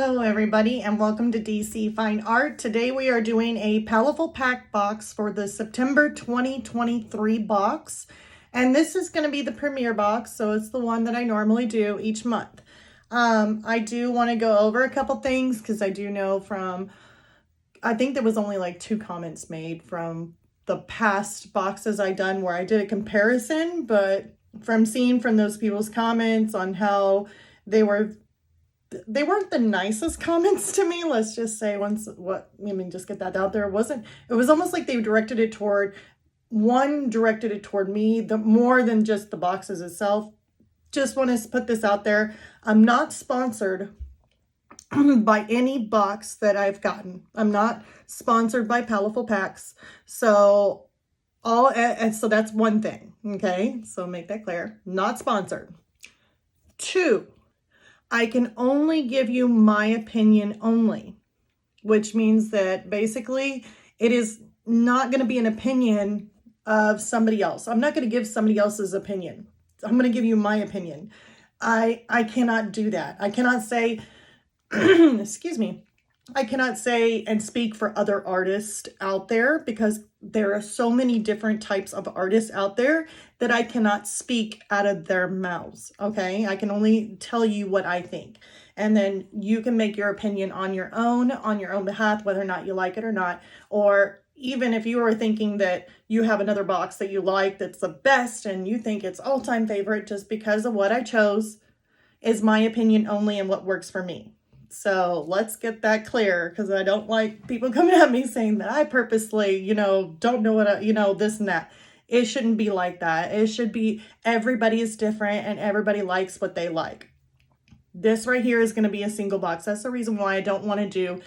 Hello everybody and welcome to DC Fine Art. Today we are doing a Paletteful pack box for the September 2023 box. And this is going to be the premiere box, so it's the one that I normally do each month. I do want to go over a couple things because I do know from, I think there was only like 2 comments made from the past boxes I done where I did a comparison, but from seeing from those people's comments on how they weren't the nicest comments to me. Let's just say just get that out there. It was almost like they directed it toward me, more than just the boxes itself. Just want to put this out there. I'm not sponsored by any box that I've gotten. I'm not sponsored by Paletteful Packs. So so that's one thing. Okay. So make that clear. Not sponsored. 2, I can only give you my opinion only, which means that basically it is not going to be an opinion of somebody else. I'm not going to give somebody else's opinion. I'm going to give you my opinion. I cannot do that. I cannot say, excuse me, I cannot say and speak for other artists out there because there are so many different types of artists out there that I cannot speak out of their mouths, okay? I can only tell you what I think. And then you can make your opinion on your own behalf, whether or not you like it or not. Or even if you are thinking that you have another box that you like that's the best and you think it's all-time favorite just because of what I chose, is my opinion only and what works for me. So let's get that clear, because I don't like people coming at me saying that I purposely, don't know what, this and that. It shouldn't be like that. It should be everybody is different and everybody likes what they like. This right here is going to be a single box. That's the reason why I don't want to do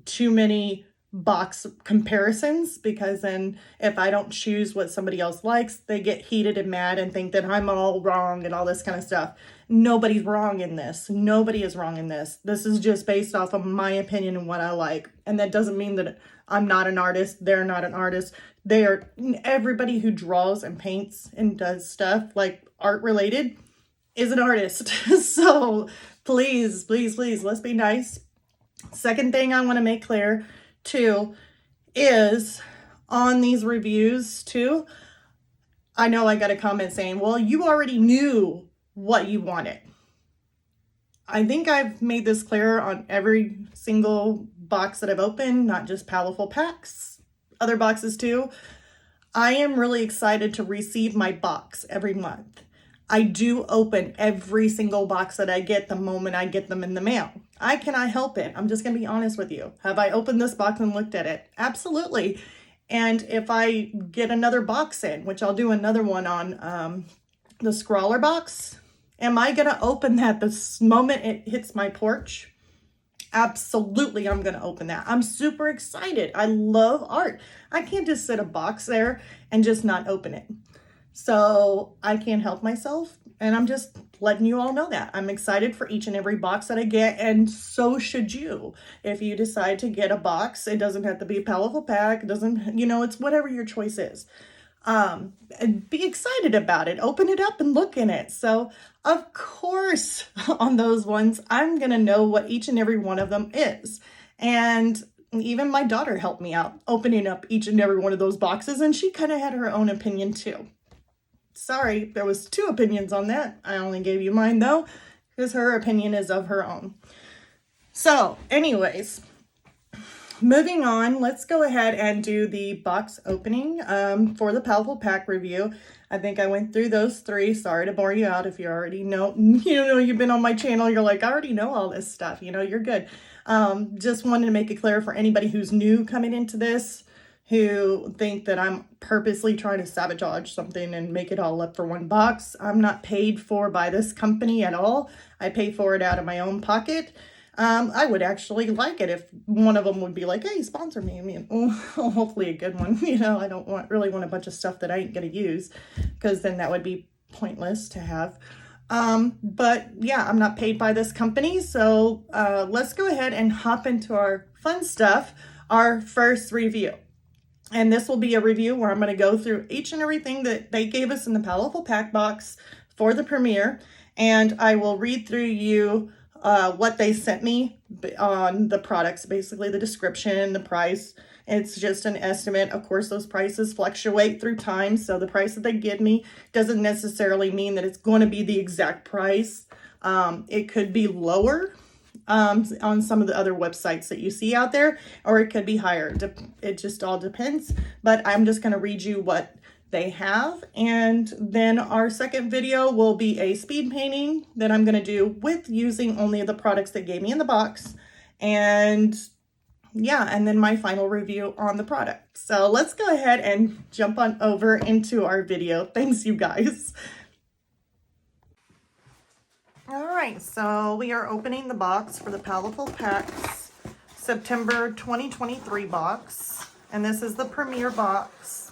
too many box comparisons, because then if I don't choose what somebody else likes, they get heated and mad and think that I'm all wrong and all this kind of stuff. Nobody's wrong in this. Nobody is wrong in this. This is just based off of my opinion and what I like. And that doesn't mean that I'm not an artist. They're not an artist. Everybody who draws and paints and does stuff like art related is an artist. So please, please, please, let's be nice. Second thing I want to make clear too is on these reviews too, I know I got a comment saying, well, you already knew what you wanted. I think I've made this clear on every single box that I've opened, not just Paletteful Packs, other boxes too. I am really excited to receive my box every month. I do open every single box that I get the moment I get them in the mail. I cannot help it. I'm just going to be honest with you. Have I opened this box and looked at it? Absolutely. And if I get another box in, which I'll do another one on the scrawler box, am I going to open that the moment it hits my porch? Absolutely, I'm going to open that. I'm super excited. I love art. I can't just sit a box there and just not open it. So I can't help myself, and I'm just letting you all know that. I'm excited for each and every box that I get, and so should you. If you decide to get a box, it doesn't have to be a Paletteful pack. It doesn't, it's whatever your choice is. And be excited about it. Open it up and look in it. So of course, on those ones, I'm going to know what each and every one of them is. And even my daughter helped me out opening up each and every one of those boxes, and she kind of had her own opinion too. Sorry, there was 2 opinions on that. I only gave you mine though, because her opinion is of her own. So anyways, moving on, let's go ahead and do the box opening for the Paletteful pack review. I think I went through those 3. Sorry to bore you out if you already know, you've been on my channel. You're like, I already know all this stuff. You're good. Just wanted to make it clear for anybody who's new coming into this, who think that I'm purposely trying to sabotage something and make it all up for one box. I'm not paid for by this company at all. I pay for it out of my own pocket. I would actually like it if one of them would be like, hey, sponsor me. I mean, hopefully a good one. I don't really want a bunch of stuff that I ain't going to use, because then that would be pointless to have. But yeah, I'm not paid by this company. So let's go ahead and hop into our fun stuff, our first review. And this will be a review where I'm going to go through each and everything that they gave us in the Paletteful pack box for the premiere. And I will read through you what they sent me on the products, basically the description, the price. It's just an estimate. Of course, those prices fluctuate through time, so the price that they give me doesn't necessarily mean that it's going to be the exact price. It could be lower on some of the other websites that you see out there, or it could be higher. It just all depends, but I'm just going to read you what they have. And then our second video will be a speed painting that I'm going to do with using only the products they gave me in the box. And yeah, and then my final review on the product. So let's go ahead and jump on over into our video. Thanks, you guys. All right, so we are opening the box for the Paletteful Packs September 2023 box. And this is the premiere box.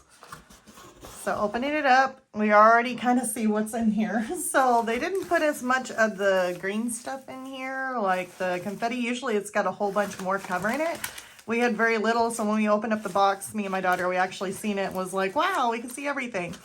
So opening it up, we already kind of see what's in here. So they didn't put as much of the green stuff in here, like the confetti. Usually it's got a whole bunch more covering it. We had very little, so when we opened up the box, me and my daughter, we actually seen it and was like, wow, we can see everything.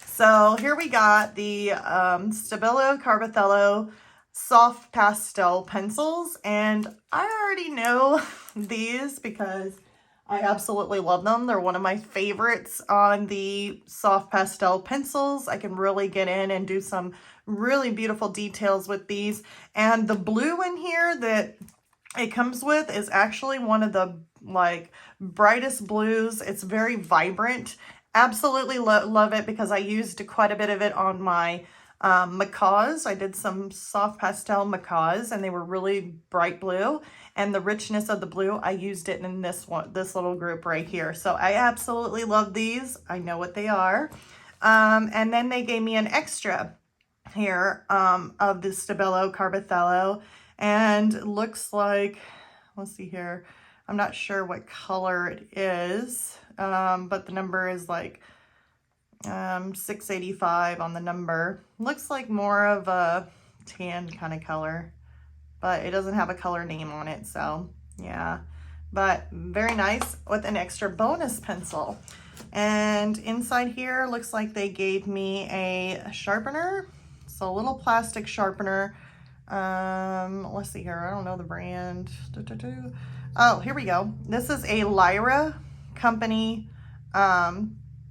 So here we got the Stabilo Carbothello soft pastel pencils. And I already know these because I absolutely love them. They're one of my favorites on the soft pastel pencils. I can really get in and do some really beautiful details with these. And the blue in here that it comes with is actually one of the like brightest blues. It's very vibrant. Absolutely love it because I used quite a bit of it on my macaws. I did some soft pastel macaws and they were really bright blue. And the richness of the blue, I used it in this little group right here. So I absolutely love these. I know what they are. And then they gave me an extra here of the Stabilo Carbothello. And it looks like, let's see here. I'm not sure what color it is, but the number is like 685 on the number. Looks like more of a tan kind of color, but it doesn't have a color name on it, so yeah. But very nice with an extra bonus pencil. And inside here looks like they gave me a sharpener, so a little plastic sharpener. Let's see here, I don't know the brand. Oh, here we go. This is a Lyra company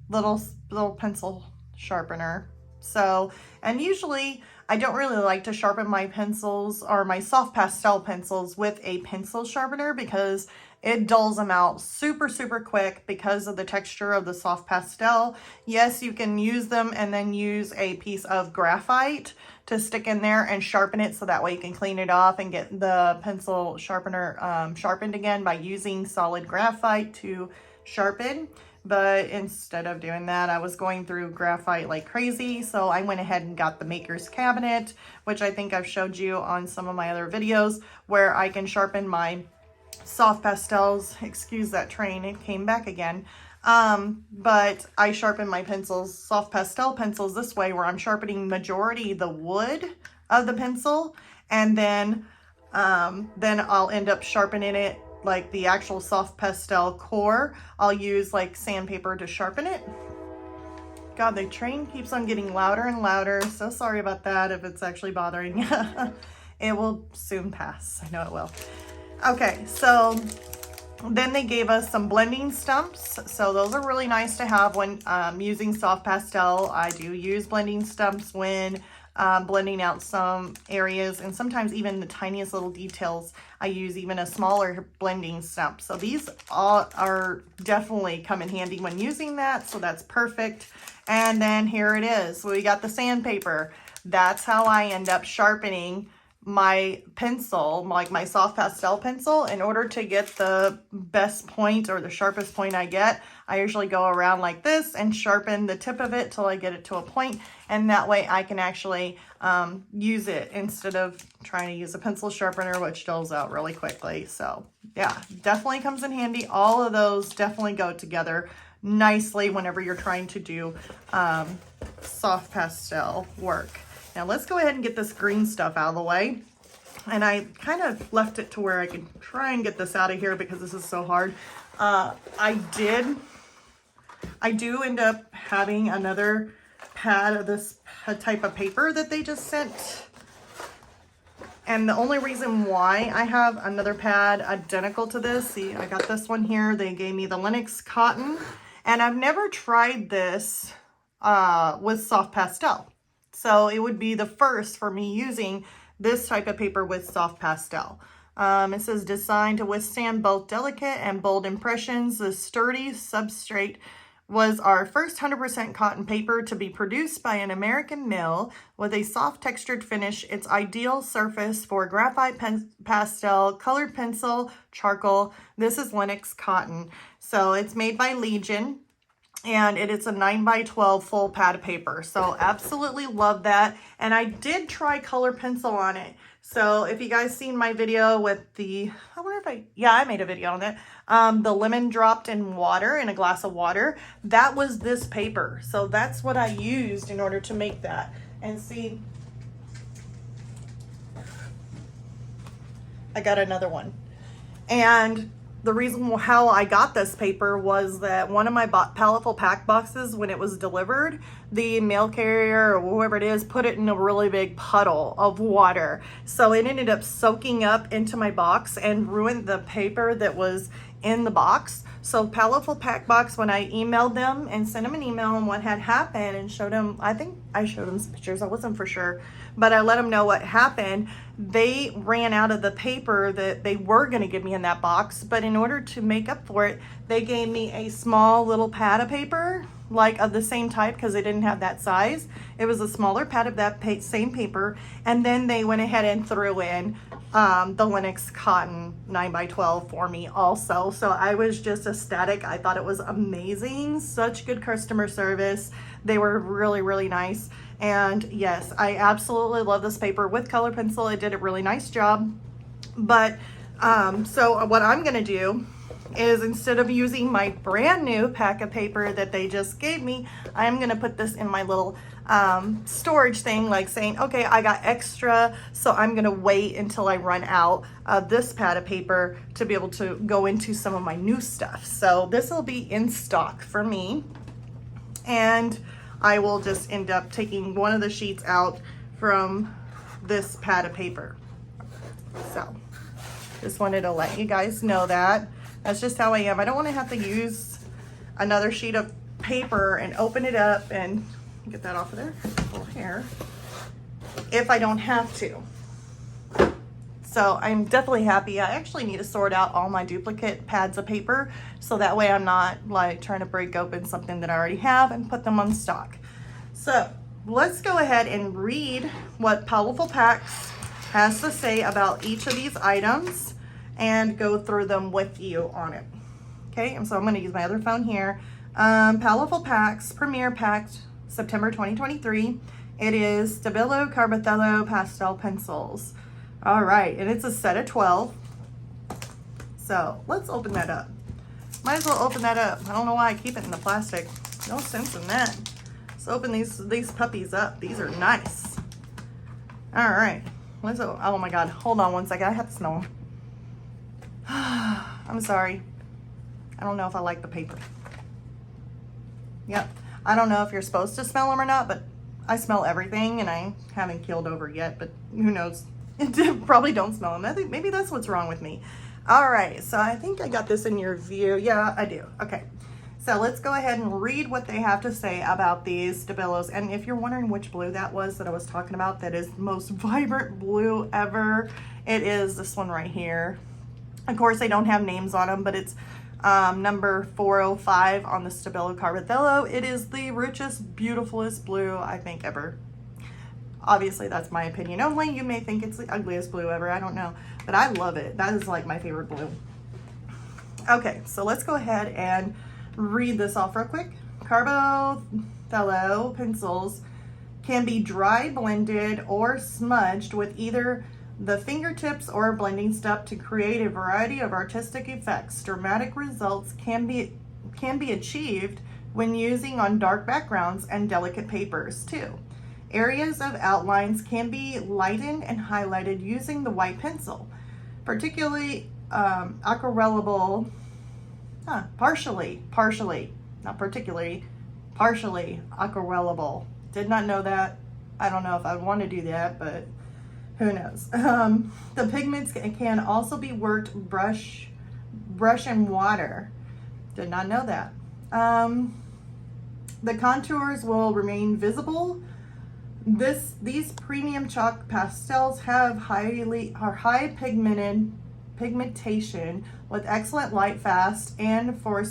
little pencil sharpener. So, and usually I don't really like to sharpen my pencils or my soft pastel pencils with a pencil sharpener because it dulls them out super quick because of the texture of the soft pastel. Yes, you can use them and then use a piece of graphite to stick in there and sharpen it so that way you can clean it off and get the pencil sharpener sharpened again by using solid graphite to sharpen. But instead of doing that, I was going through graphite like crazy. So I went ahead and got the maker's cabinet, which I think I've showed you on some of my other videos, where I can sharpen my soft pastels. Excuse that train, it came back again. But I sharpen my pencils, soft pastel pencils, this way, where I'm sharpening majority the wood of the pencil, and then I'll end up sharpening it like the actual soft pastel core. I'll use like sandpaper to sharpen it. God, the train keeps on getting louder and louder. So sorry about that if it's actually bothering you. It will soon pass. I know it will. Okay, so then they gave us some blending stumps. So those are really nice to have when using soft pastel. I do use blending stumps when blending out some areas, and sometimes even the tiniest little details. I use even a smaller blending stump. So these all are definitely come in handy when using that. So that's perfect. And then here it is. We got the sandpaper. That's how I end up sharpening my pencil, like my soft pastel pencil. In order to get the best point or the sharpest point I get, I usually go around like this and sharpen the tip of it till I get it to a point, and that way I can actually use it instead of trying to use a pencil sharpener, which dulls out really quickly. So yeah, definitely comes in handy. All of those definitely go together nicely whenever you're trying to do soft pastel work. Now let's go ahead and get this green stuff out of the way. And I kind of left it to where I could try and get this out of here because this is so hard. I do end up having another pad of this type of paper that they just sent And the only reason why I have another pad identical to this, see, I got this one here. They gave me the Lenox cotton, and I've never tried this with soft pastel. So it would be the first for me using this type of paper with soft pastel. It says designed to withstand both delicate and bold impressions. The sturdy substrate was our first 100% cotton paper to be produced by an American mill with a soft textured finish. Its ideal surface for graphite, pastel, colored pencil, charcoal. This is Lenox cotton. So it's made by Legion, and it is a 9x12 full pad of paper. So absolutely love that. And I did try color pencil on it. So if you guys seen my video with the, I wonder if I made a video on that. The lemon dropped in water, in a glass of water. That was this paper. So that's what I used in order to make that. And see, I got another one. And the reason how I got this paper was that one of my Paletteful pack boxes, when it was delivered, the mail carrier or whoever it is put it in a really big puddle of water. So it ended up soaking up into my box and ruined the paper that was in the box. So Paletteful pack box, when I emailed them and sent them an email on what had happened and showed them, I think I showed them some pictures, I wasn't for sure, but I let them know what happened. They ran out of the paper that they were going to give me in that box, but in order to make up for it, they gave me a small little pad of paper, like of the same type, because they didn't have that size. It was a smaller pad of that same paper, and then they went ahead and threw in the Lenox cotton 9x12 for me also. So I was just ecstatic. I thought it was amazing. Such good customer service. They were really, really nice. And yes, I absolutely love this paper with color pencil. It did a really nice job. But so what I'm going to do is, instead of using my brand new pack of paper that they just gave me, I'm going to put this in my little storage thing, like saying, okay, I got extra, so I'm going to wait until I run out of this pad of paper to be able to go into some of my new stuff. So this will be in stock for me, and I will just end up taking one of the sheets out from this pad of paper. So just wanted to let you guys know that. That's just how I am. I don't want to have to use another sheet of paper and open it up and get that off of there, little hair, if I don't have to. So I'm definitely happy. I actually need to sort out all my duplicate pads of paper, so that way I'm not like trying to break open something that I already have and put them on stock. So let's go ahead and read what Paletteful Packs has to say about each of these items and go through them with you on it. Okay, and so I'm going to use my other phone here. Paletteful Packs, Premiere Pack, September 2023. It is Stabilo, Carbothello, Pastel Pencils. All right, and it's a set of 12. So let's open that up. Might as well open that up. I don't know why I keep it in the plastic. No sense in that. Let's open these puppies up. These are nice. All right. Oh my God. Hold on one second. I have to smell them. I'm sorry. I don't know if I like the paper. Yep. I don't know if you're supposed to smell them or not, but I smell everything, and I haven't keeled over yet, but who knows? Probably don't smell them. I think maybe that's what's wrong with me. All right. So I think I got this in your view. Yeah, I do. Okay. So let's go ahead and read what they have to say about these Stabilos. And if you're wondering which blue that was that I was talking about, that is the most vibrant blue ever. It is this one right here. Of course, they don't have names on them, but it's number 405 on the Stabilo Carbothello. It is the richest, beautifulest blue I think ever. Obviously, that's my opinion only. You may think it's the ugliest blue ever. I don't know, but I love it. That is like my favorite blue. Okay, so let's go ahead and read this off real quick. Carbothello pencils can be dry blended or smudged with either the fingertips or blending step to create a variety of artistic effects. Dramatic results can be achieved when using on dark backgrounds and delicate papers too. Areas of outlines can be lightened and highlighted using the white pencil, particularly aquarellable, partially aquarellable. Did not know that. I don't know if I want to do that, but Who knows? The pigments can also be worked brush and water. Did not know that. The contours will remain visible. These premium chalk pastels have high pigmentation with excellent light fast, and for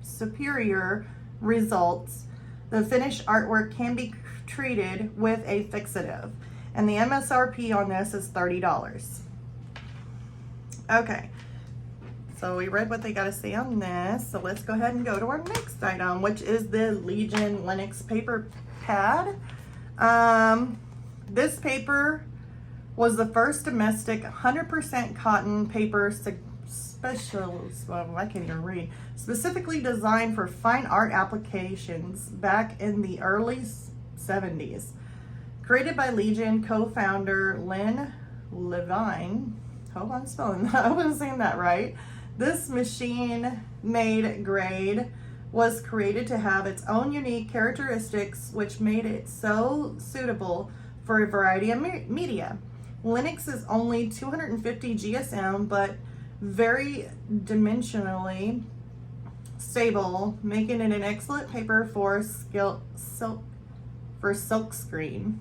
superior results, the finished artwork can be treated with a fixative. And the MSRP on this is $30. Okay, so we read what they got to say on this. So let's go ahead and go to our next item, which is the Legion Lenox paper pad. This paper was the first domestic 100% cotton paper specifically designed for fine art applications back in the early 70s. Created by Legion co-founder Lynn Levine. Hope I'm spelling that. I wasn't saying that right. This machine-made grade was created to have its own unique characteristics, which made it so suitable for a variety of media. Lenox is only 250 GSM, but very dimensionally stable, making it an excellent paper for silk screen.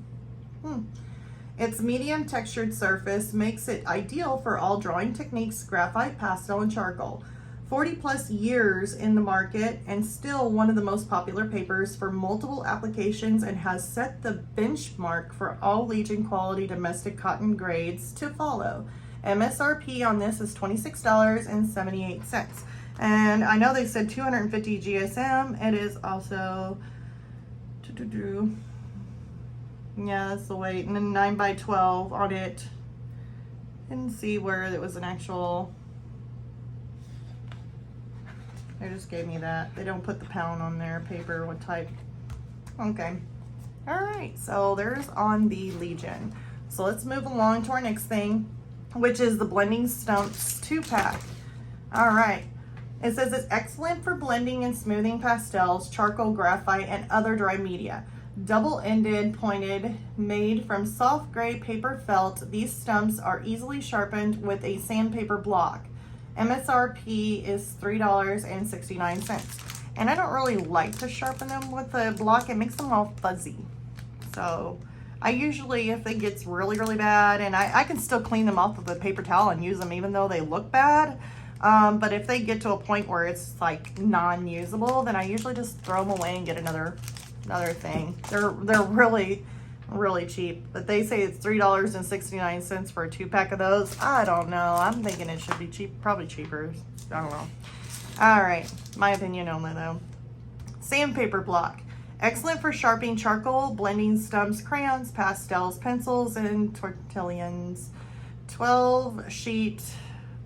Its medium textured surface makes it ideal for all drawing techniques, graphite, pastel, and charcoal. 40 plus years in the market and still one of the most popular papers for multiple applications, and has set the benchmark for all Legion quality domestic cotton grades to follow. MSRP on this is $26.78. And I know they said 250 GSM. It is also, yeah, that's the weight. And then 9x12 on it. Didn't see where it was an actual, they just gave me that. They don't put the pound on their paper, what type. Okay. All right, so there's on the Legion. So let's move along to our next thing, which is the Blending Stumps 2-pack. All right. It says it's excellent for blending and smoothing pastels, charcoal, graphite, and other dry media. Double-ended, pointed, made from soft gray paper felt, these stumps are easily sharpened with a sandpaper block. MSRP is $3.69. And I don't really like to sharpen them with a block. It makes them all fuzzy. So I usually, if it gets really, really bad, and I can still clean them off with a paper towel and use them even though they look bad. But if they get to a point where it's like non-usable, then I usually just throw them away and get another thing. They're really, really cheap. But they say it's $3.69 for a 2-pack of those. I don't know. I'm thinking it should be cheap, probably cheaper. I don't know. All right, my opinion only though. Sandpaper Block. Excellent for sharpening charcoal, blending stumps, crayons, pastels, pencils, and tortillons. 12 sheets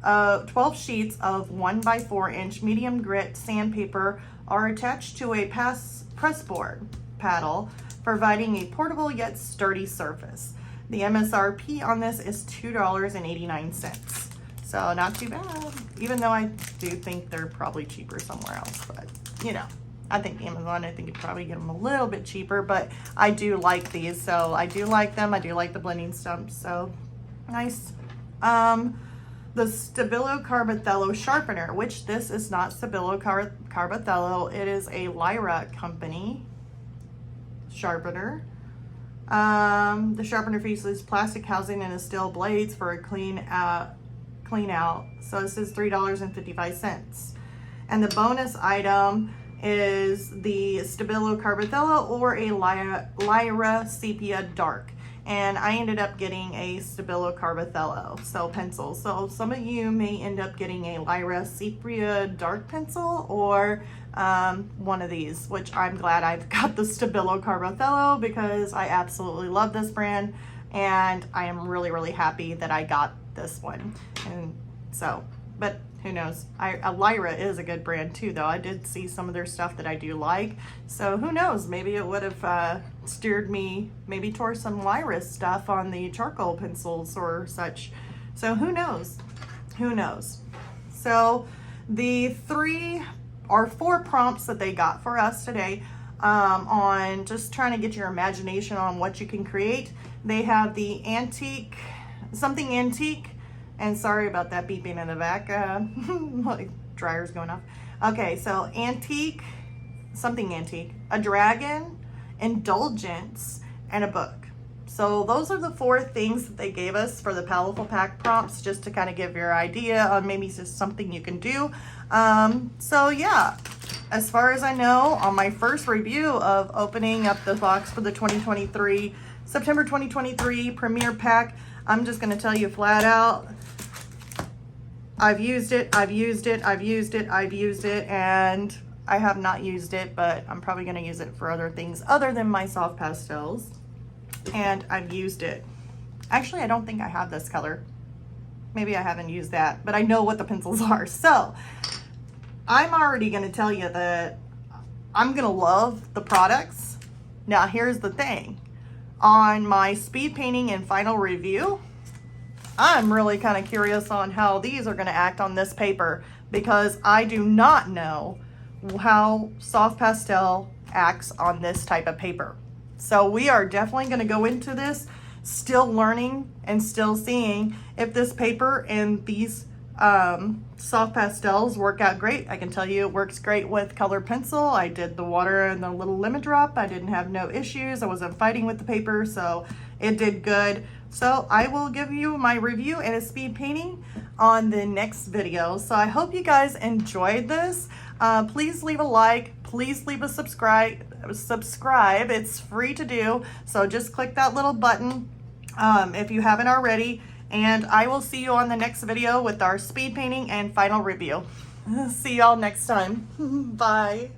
of 1x4-inch medium grit sandpaper are attached to a press board paddle, providing a portable yet sturdy surface. The MSRP on this is $2.89. So not too bad, even though I do think they're probably cheaper somewhere else, but you know, I think Amazon, I think you'd probably get them a little bit cheaper, but I do like these, so I do like them. I do like the blending stumps, so nice. The Stabilo Carbothello Sharpener, which this is not Stabilo Carbothello, it is a Lyra company sharpener. The sharpener features plastic housing and a steel blades for a clean out. So this is $3.55. And the bonus item is the Stabilo Carbothello or a Lyra Sepia Dark. And I ended up getting a Stabilo Carbothello, so pencil. So some of you may end up getting a Lyra Sepia Dark pencil or one of these, which I'm glad I've got the Stabilo Carbothello because I absolutely love this brand. And I am really, really happy that I got this one. And so, but who knows? Lyra is a good brand too, though. I did see some of their stuff that I do like. So who knows? Maybe it would have steered me maybe towards some Lyra stuff on the charcoal pencils or such. So who knows? Who knows? So the 3 or 4 prompts that they got for us today on just trying to get your imagination on what you can create. They have the antique something antique. And sorry about that beeping in the back. Like dryer's going off. Okay, so antique, something antique, a dragon, indulgence, and a book. So those are the 4 things that they gave us for the Paletteful pack prompts, just to kind of give your idea on maybe just something you can do. So yeah, as far as I know, on my first review of opening up the box for the September 2023 Premier Pack, I'm just going to tell you flat out, I've used it, I've used it, I've used it, I've used it, and I have not used it, but I'm probably going to use it for other things other than my soft pastels. And I've used it. Actually, I don't think I have this color. Maybe I haven't used that, but I know what the pencils are. So I'm already going to tell you that I'm going to love the products. Now, here's the thing. On my speed painting and final review, I'm really kind of curious on how these are going to act on this paper, because I do not know how soft pastel acts on this type of paper. So we are definitely going to go into this still learning and still seeing if this paper and these soft pastels work out great. I can tell you it works great with colored pencil. I did the water and the little lemon drop. I didn't have no issues. I wasn't fighting with the paper, so it did good. So I will give you my review and a speed painting on the next video. So I hope you guys enjoyed this. Please leave a like. Please leave a subscribe. It's free to do. So just click that little button if you haven't already. And I will see you on the next video with our speed painting and final review. See y'all next time. Bye.